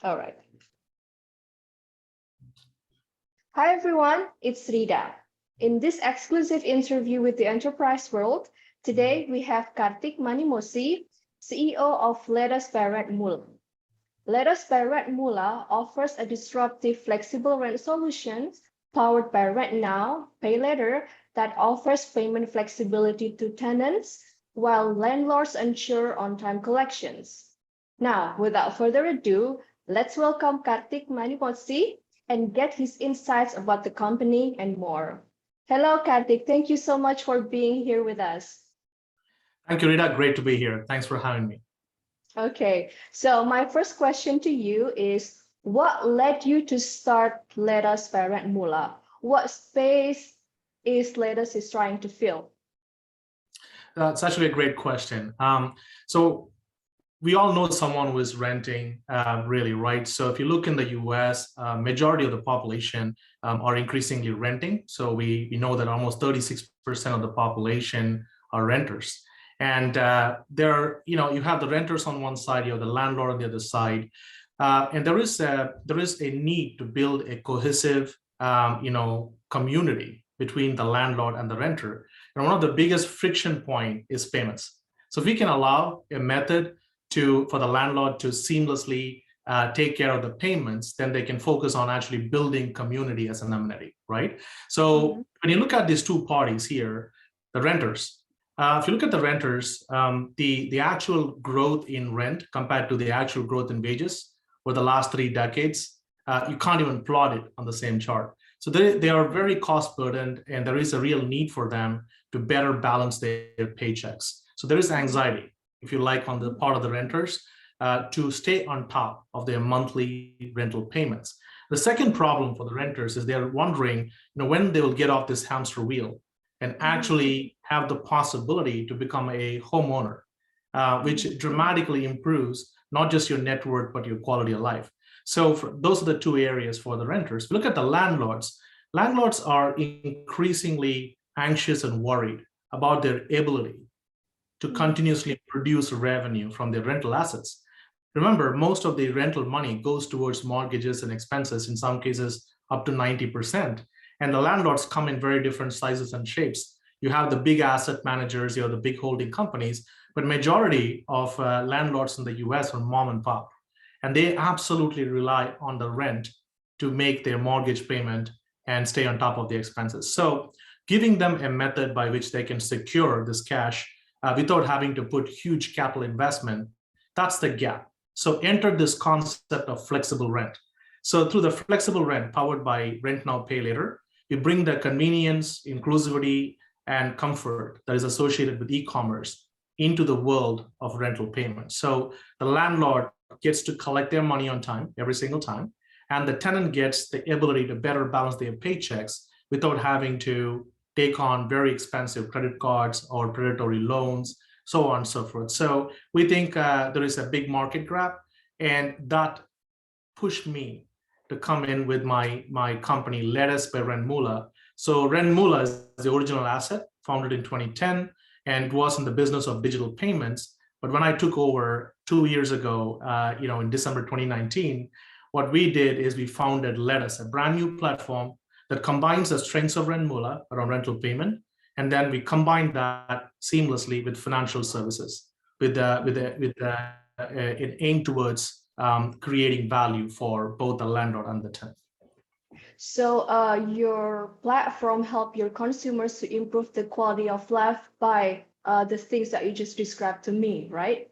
All right. Hi, everyone. It's Rida. In this exclusive interview with the Enterprise World, today we have Karthik Manimozhi, CEO of Letus by Red Mula. Letus by Red Mula offers a disruptive flexible rent solution powered by Rent Now, Pay Later that offers payment flexibility to tenants while landlords ensure on-time collections. Now, without further ado, let's welcome Karthik Manimozhi and get his insights about the company and more. Hello, Karthik. Thank you so much for being here with us. Thank you, Rita. Great to be here. Thanks for having me. Okay, so my first question to you is, what led you to start Letus by Red Mula? What space is Letus is trying to fill? That's actually a great question. So we all know someone who is renting, really, right? So if you look in the US, majority of the population are increasingly renting. So we know that almost 36% of the population are renters. And you have the renters on one side, you have the landlord on the other side. And there is a need to build a cohesive, community between the landlord and the renter. And one of the biggest friction point is payments. So if we can allow a method for the landlord to seamlessly take care of the payments, then they can focus on actually building community as an amenity, right? So when you look at these two parties here, the renters, if you look at the renters, the actual growth in rent compared to the actual growth in wages for the last 3 decades, you can't even plot it on the same chart. So they are very cost burdened, and there is a real need for them to better balance their paychecks. So there is anxiety, if you like, on the part of the renters to stay on top of their monthly rental payments. The second problem for the renters is they're wondering, when they will get off this hamster wheel and actually have the possibility to become a homeowner, which dramatically improves not just your net worth, but your quality of life. So those are the two areas for the renters. Look at the landlords. Landlords are increasingly anxious and worried about their ability to continuously produce revenue from their rental assets. Remember, most of the rental money goes towards mortgages and expenses, in some cases up to 90%. And the landlords come in very different sizes and shapes. You have the big asset managers, you have the big holding companies, but majority of landlords in the US are mom and pop. And they absolutely rely on the rent to make their mortgage payment and stay on top of the expenses. So giving them a method by which they can secure this cash without having to put huge capital investment, that's the gap. So enter this concept of flexible rent. So through the flexible rent powered by Rent Now, Pay Later, you bring the convenience, inclusivity, and comfort that is associated with e-commerce into the world of rental payments. So the landlord gets to collect their money on time, every single time, and the tenant gets the ability to better balance their paychecks without having to take on very expensive credit cards or predatory loans, so on and so forth. So we think there is a big market grab, and that pushed me to come in with my company, Letus by Red Mula. So Red Mula is the original asset, founded in 2010, and it was in the business of digital payments. But when I took over 2 years ago, in December 2019, what we did is we founded Letus, a brand new platform that combines the strengths of Red Mula around rental payment, and then we combine that seamlessly with financial services, with an aim towards creating value for both the landlord and the tenant. So your platform help your consumers to improve the quality of life by the things that you just described to me, right?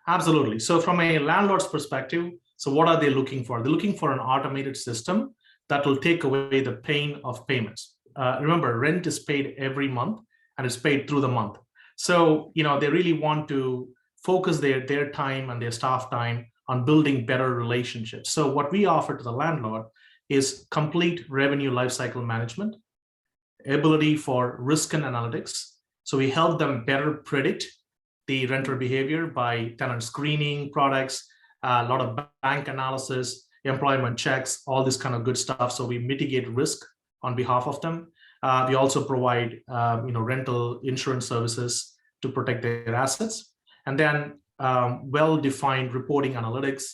Absolutely. So from a landlord's perspective, so what are they looking for? They're looking for an automated system that will take away the pain of payments. Remember, rent is paid every month and it's paid through the month. So, they really want to focus their time and their staff time on building better relationships. So what we offer to the landlord is complete revenue lifecycle management, ability for risk and analytics. So we help them better predict the renter behavior by tenant screening products, a lot of bank analysis, employment checks, all this kind of good stuff. So we mitigate risk on behalf of them. We also provide rental insurance services to protect their assets. And then well-defined reporting analytics,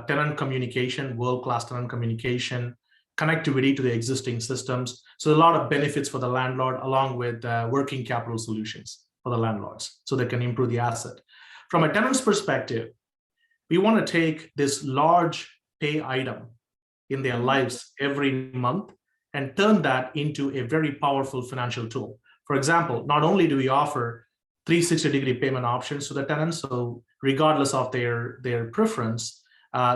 tenant communication, world-class tenant communication, connectivity to the existing systems. So a lot of benefits for the landlord, along with working capital solutions for the landlords, so they can improve the asset. From a tenant's perspective, we want to take this large pay item in their lives every month and turn that into a very powerful financial tool. For example, not only do we offer 360-degree payment options to the tenants, so regardless of their preference,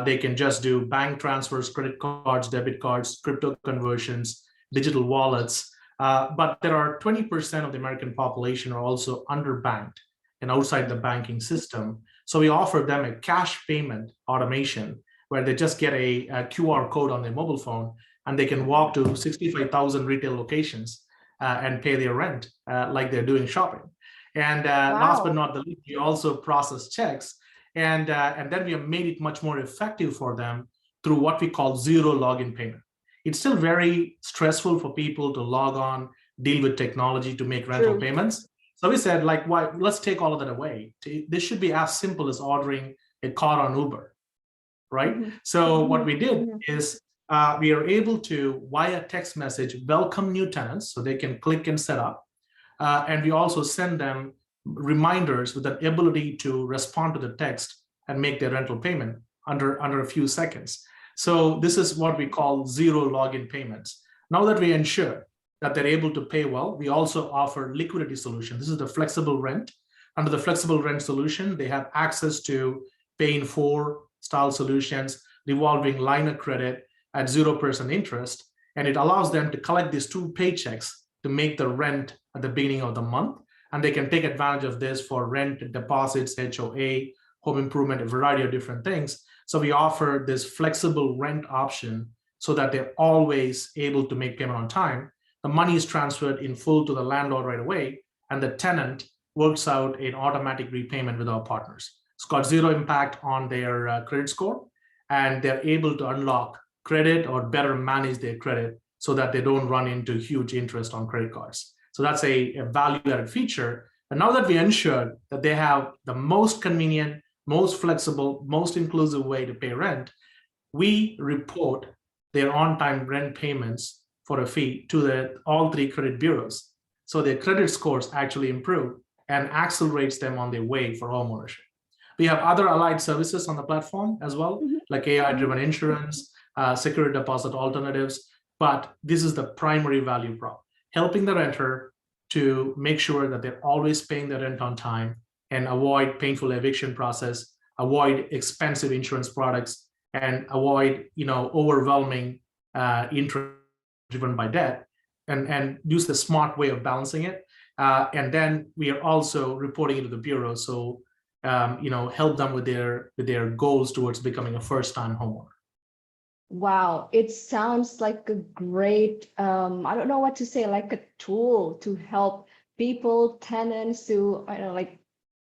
they can just do bank transfers, credit cards, debit cards, crypto conversions, digital wallets. But there are 20% of the American population are also underbanked and outside the banking system. So we offer them a cash payment automation where they just get a QR code on their mobile phone and they can walk to 65,000 retail locations and pay their rent like they're doing shopping. And last but not the least, we also process checks. And then we have made it much more effective for them through what we call zero login payment. It's still very stressful for people to log on, deal with technology to make rental payments. So we said, like, why? Let's take all of that away. This should be as simple as ordering a car on Uber, right? So what we did is we are able to, via text message, welcome new tenants so they can click and set up. And we also send them reminders with the ability to respond to the text and make their rental payment under a few seconds. So this is what we call zero login payments. Now that we ensure that they're able to pay well, we also offer liquidity solution. This is the flexible rent. Under the flexible rent solution, they have access to pay in 4 style solutions, revolving line of credit at 0% interest. And it allows them to collect these 2 paychecks to make the rent at the beginning of the month. And they can take advantage of this for rent, deposits, HOA, home improvement, a variety of different things. So we offer this flexible rent option so that they're always able to make payment on time. The money is transferred in full to the landlord right away, and the tenant works out an automatic repayment with our partners. It's got zero impact on their credit score, and they're able to unlock credit or better manage their credit so that they don't run into huge interest on credit cards. So that's a value-added feature. And now that we ensure that they have the most convenient, most flexible, most inclusive way to pay rent, we report their on-time rent payments for a fee to all 3 credit bureaus. So their credit scores actually improve and accelerates them on their way for homeownership. We have other allied services on the platform as well, like AI-driven insurance, security deposit alternatives, but this is the primary value prop, helping the renter to make sure that they're always paying the rent on time and avoid painful eviction process, avoid expensive insurance products, and avoid overwhelming interest driven by debt, and use the smart way of balancing it. And then we are also reporting it to the bureau, so help them with their goals towards becoming a first-time homeowner. Wow, it sounds like a great, I don't know what to say, like a tool to help people, tenants to,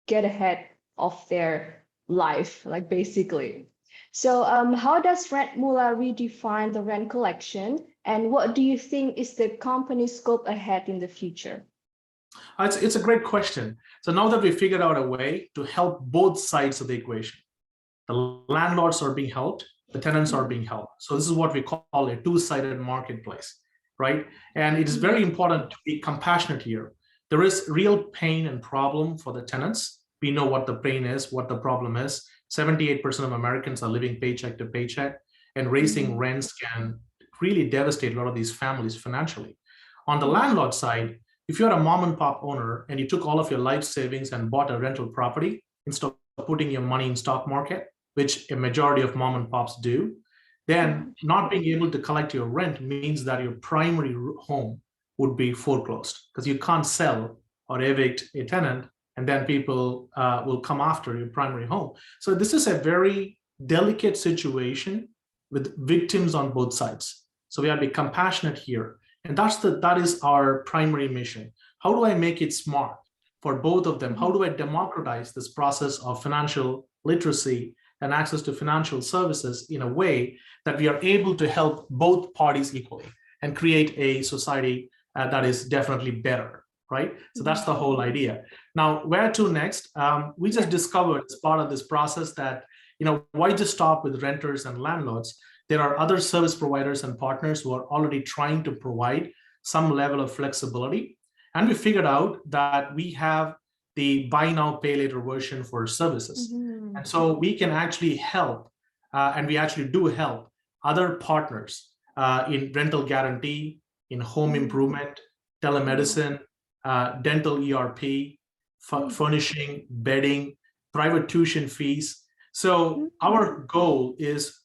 get ahead of their life, like basically. So how does Rent Mula redefine the rent collection? And what do you think is the company's scope ahead in the future? It's a great question. So now that we figured out a way to help both sides of the equation, the landlords are being helped, the tenants are being helped. So this is what we call a 2-sided marketplace, right? And it is very important to be compassionate here. There is real pain and problem for the tenants. We know what the pain is, what the problem is. 78% of Americans are living paycheck to paycheck, and raising rents can really devastate a lot of these families financially. On the landlord side, if you're a mom and pop owner and you took all of your life savings and bought a rental property instead of putting your money in stock market, which a majority of mom and pops do, then not being able to collect your rent means that your primary home would be foreclosed because you can't sell or evict a tenant, and then people will come after your primary home. So this is a very delicate situation with victims on both sides. So we have to be compassionate here. And that is our primary mission. How do I make it smart for both of them? How do I democratize this process of financial literacy and access to financial services in a way that we are able to help both parties equally and create a society that is definitely better, right? So that's the whole idea. Now, where to next? We just discovered as part of this process that why just stop with renters and landlords? There are other service providers and partners who are already trying to provide some level of flexibility. And we figured out that we have the buy now, pay later version for services. Mm-hmm. And so we can actually help, and we actually do help other partners in rental guarantee, in home improvement, telemedicine, dental ERP, furnishing, bedding, private tuition fees. So our goal is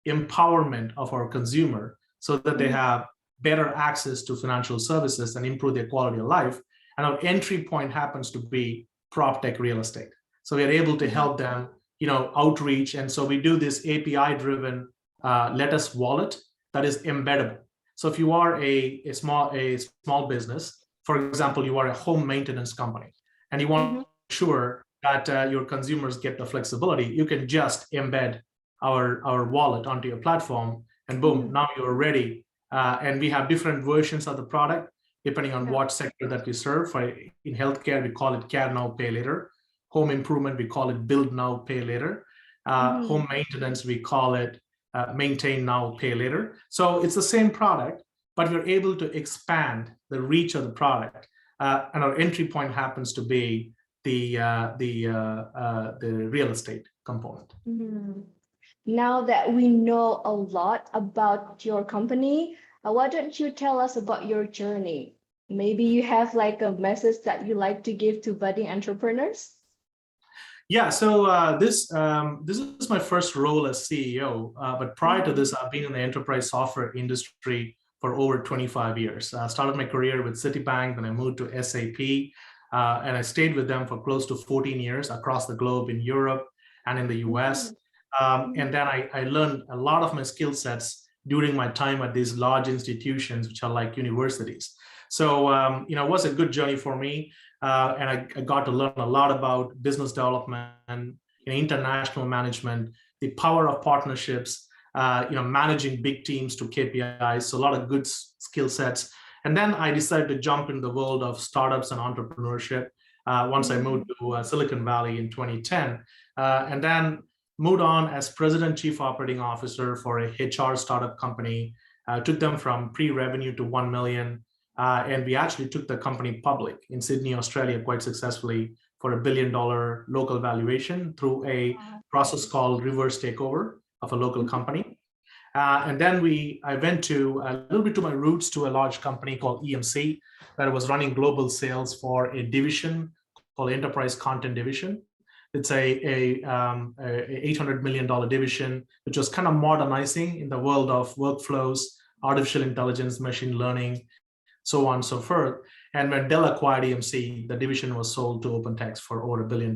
empowerment of our consumer so that they have better access to financial services and improve their quality of life. And our entry point happens to be prop tech real estate. So we are able to help them, outreach. And so we do this API-driven letus wallet that is embeddable. So if you are a small business, for example, you are a home maintenance company, and you want to make sure that your consumers get the flexibility, you can just embed our wallet onto your platform, and boom, now you're ready. And we have different versions of the product depending on what sector that we serve. In healthcare, we call it care now, pay later. Home improvement, we call it build now, pay later. Home maintenance, we call it maintain now, pay later. So it's the same product, but we're able to expand the reach of the product. And our entry point happens to be the real estate component. Now that we know a lot about your company, why don't you tell us about your journey? Maybe you have like a message that you like to give to budding entrepreneurs? Yeah, so this is my first role as CEO, but prior to this, I've been in the enterprise software industry for over 25 years. I started my career with Citibank, then I moved to SAP, and I stayed with them for close to 14 years across the globe in Europe and in the US. And then I learned a lot of my skill sets during my time at these large institutions, which are like universities. So, it was a good journey for me. And I got to learn a lot about business development and international management, the power of partnerships, managing big teams to KPIs. So a lot of good skill sets. And then I decided to jump into the world of startups and entrepreneurship once I moved to Silicon Valley in 2010. And then moved on as president, chief operating officer for a HR startup company, took them from pre-revenue to 1 million. And we actually took the company public in Sydney, Australia, quite successfully for $1 billion local valuation through a process called reverse takeover of a local company. And then I went to a little bit to my roots to a large company called EMC that was running global sales for a division called Enterprise Content Division. It's a $800 million division, which was kind of modernizing in the world of workflows, artificial intelligence, machine learning, so on and so forth. And when Dell acquired EMC, the division was sold to OpenText for over $1 billion.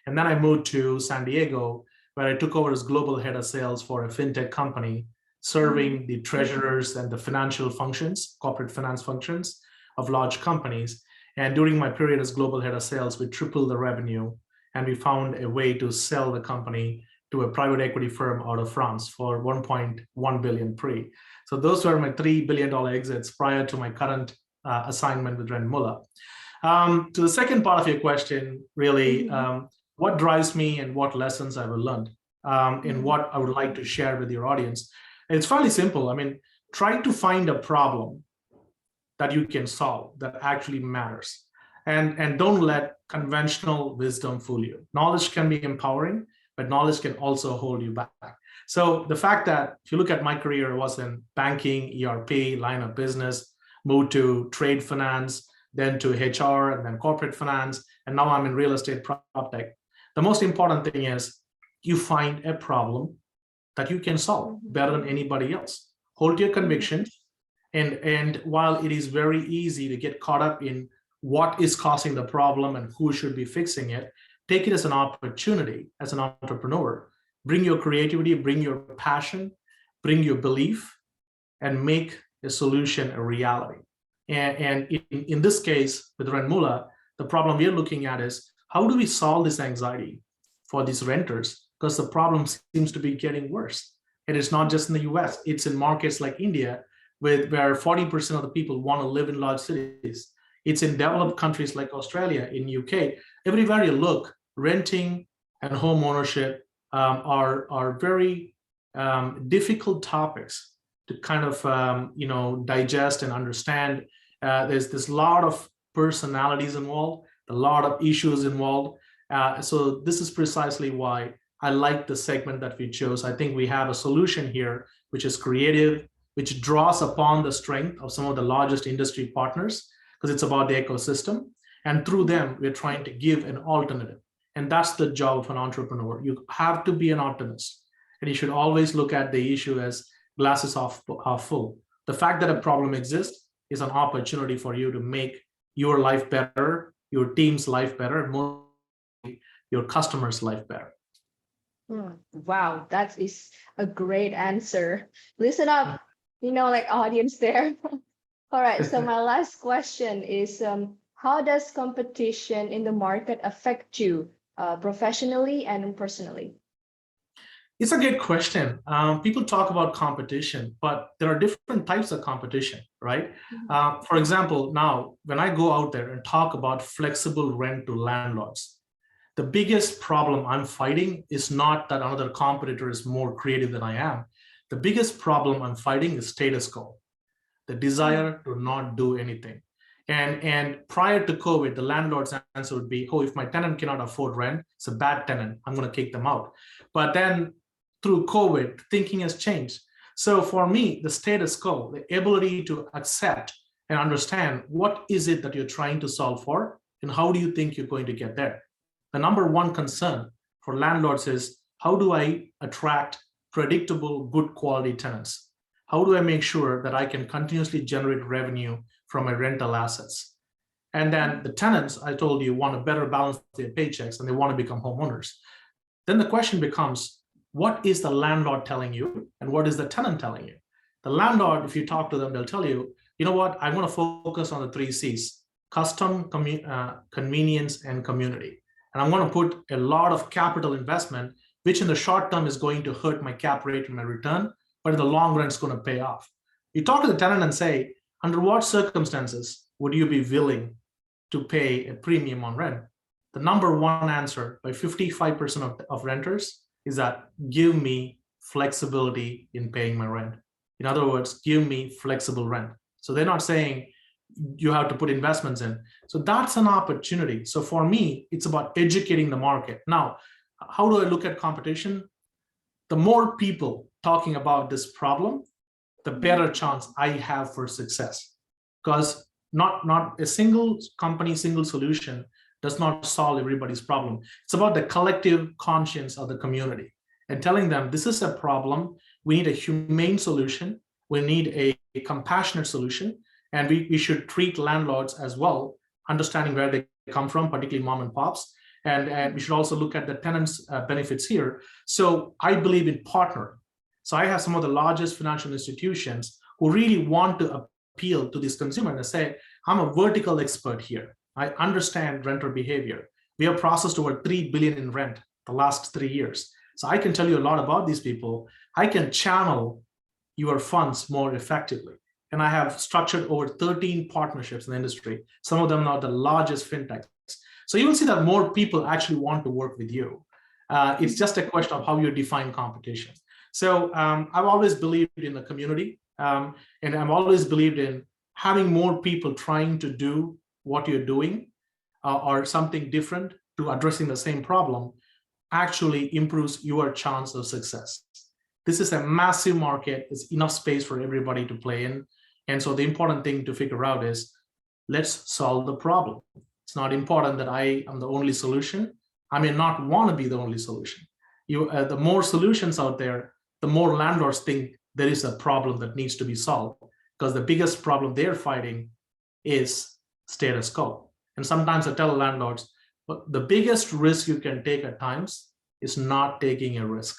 And then I moved to San Diego, where I took over as global head of sales for a fintech company, serving the treasurers and the financial functions, corporate finance functions of large companies. And during my period as global head of sales, we tripled the revenue, and we found a way to sell the company to a private equity firm out of France for 1.1 billion pre. So those were my $3 billion exits prior to my current assignment with Ren Muller. To the second part of your question, really, what drives me and what lessons I've learned and what I would like to share with your audience. It's fairly simple. I mean, try to find a problem that you can solve that actually matters. And don't let conventional wisdom fool you. Knowledge can be empowering, but knowledge can also hold you back. So the fact that if you look at my career, I was in banking, ERP, line of business, moved to trade finance, then to HR, and then corporate finance, and now I'm in real estate prop tech. The most important thing is you find a problem that you can solve better than anybody else. Hold your convictions. And while it is very easy to get caught up in what is causing the problem and who should be fixing it, take it as an opportunity as an entrepreneur. Bring your creativity, bring your passion, bring your belief, and make a solution a reality. And in this case, with Ren Muller, the problem we're looking at is how do we solve this anxiety for these renters? Because the problem seems to be getting worse. And it's not just in the US, it's in markets like India, where 40% of the people want to live in large cities. It's in developed countries like Australia, in UK. Everywhere you look, renting and home ownership are very difficult topics to kind of digest and understand. There's a lot of personalities involved, a lot of issues involved. So this is precisely why I like the segment that we chose. I think we have a solution here which is creative, which draws upon the strength of some of the largest industry partners, because it's about the ecosystem. And through them, we're trying to give an alternative. And that's the job of an entrepreneur. You have to be an optimist. And you should always look at the issue as glasses half full. The fact that a problem exists is an opportunity for you to make your life better, your team's life better, and more your customers' life better. Wow, that is a great answer. Listen up, like audience there. All right, so my last question is, how does competition in the market affect you professionally and personally? It's a good question. People talk about competition, but there are different types of competition, right? For example, now, when I go out there and talk about flexible rent to landlords, the biggest problem I'm fighting is not that another competitor is more creative than I am. The biggest problem I'm fighting is status quo, the desire to not do anything. And prior to COVID, the landlord's answer would be, oh, if my tenant cannot afford rent, it's a bad tenant, I'm going to kick them out. But then through COVID, thinking has changed. So for me, the status quo, the ability to accept and understand what is it that you're trying to solve for and how do you think you're going to get there. The number one concern for landlords is, how do I attract predictable, good quality tenants? How do I make sure that I can continuously generate revenue from my rental assets? And then the tenants, I told you, want to better balance their paychecks and they want to become homeowners. Then the question becomes, what is the landlord telling you and what is the tenant telling you? The landlord, if you talk to them, they'll tell you, you know what, I want to focus on the 3 C's: custom, convenience, and community. And I'm going to put a lot of capital investment, which in the short term is going to hurt my cap rate and my return, but in the long run, it's going to pay off. You talk to the tenant and say, under what circumstances would you be willing to pay a premium on rent? The number one answer by 55% of renters is that, give me flexibility in paying my rent. In other words, give me flexible rent. So they're not saying you have to put investments in. So that's an opportunity. So for me, it's about educating the market. Now, how do I look at competition? The more people talking about this problem, the better chance I have for success. Because not a single company, single solution does not solve everybody's problem. It's about the collective conscience of the community and telling them this is a problem. We need a humane solution. We need a compassionate solution. And we should treat landlords as well, understanding where they come from, particularly mom and pops. And we should also look at the tenants' benefits here. So I believe in partner. So I have some of the largest financial institutions who really want to appeal to this consumer and say, I'm a vertical expert here. I understand renter behavior. We have processed over 3 billion in rent the last 3 years. So I can tell you a lot about these people. I can channel your funds more effectively. And I have structured over 13 partnerships in the industry. Some of them are the largest fintechs. So you will see that more people actually want to work with you. It's just a question of how you define competition. So I've always believed in the community, and I've always believed in having more people trying to do what you're doing or something different to addressing the same problem actually improves your chance of success. This is a massive market. It's enough space for everybody to play in. And so the important thing to figure out is, let's solve the problem. It's not important that I am the only solution. I may not want to be the only solution. The more solutions out there, the more landlords think there is a problem that needs to be solved, because the biggest problem they're fighting is status quo. And sometimes I tell landlords, but the biggest risk you can take at times is not taking a risk.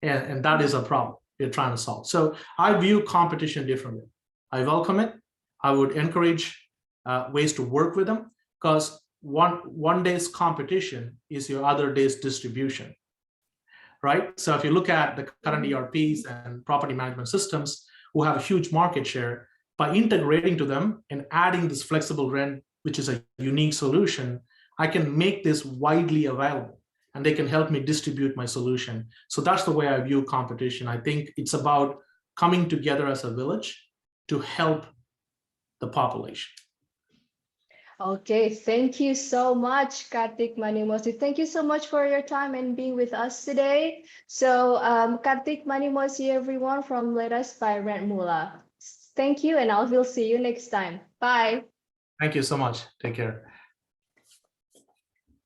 And that is a problem you're trying to solve. So I view competition differently. I welcome it. I would encourage ways to work with them, because one day's competition is your other day's distribution, right? So if you look at the current ERPs and property management systems who have a huge market share, by integrating to them and adding this flexible rent, which is a unique solution, I can make this widely available. and they can help me distribute my solution. So that's the way I view competition. I think it's about coming together as a village to help the population. Okay, thank you so much, Karthik Manimozhi. Thank you so much for your time and being with us today. So, Karthik Manimozhi, everyone from Letus by Rent Mula. Thank you, and I will see you next time. Bye. Thank you so much. Take care.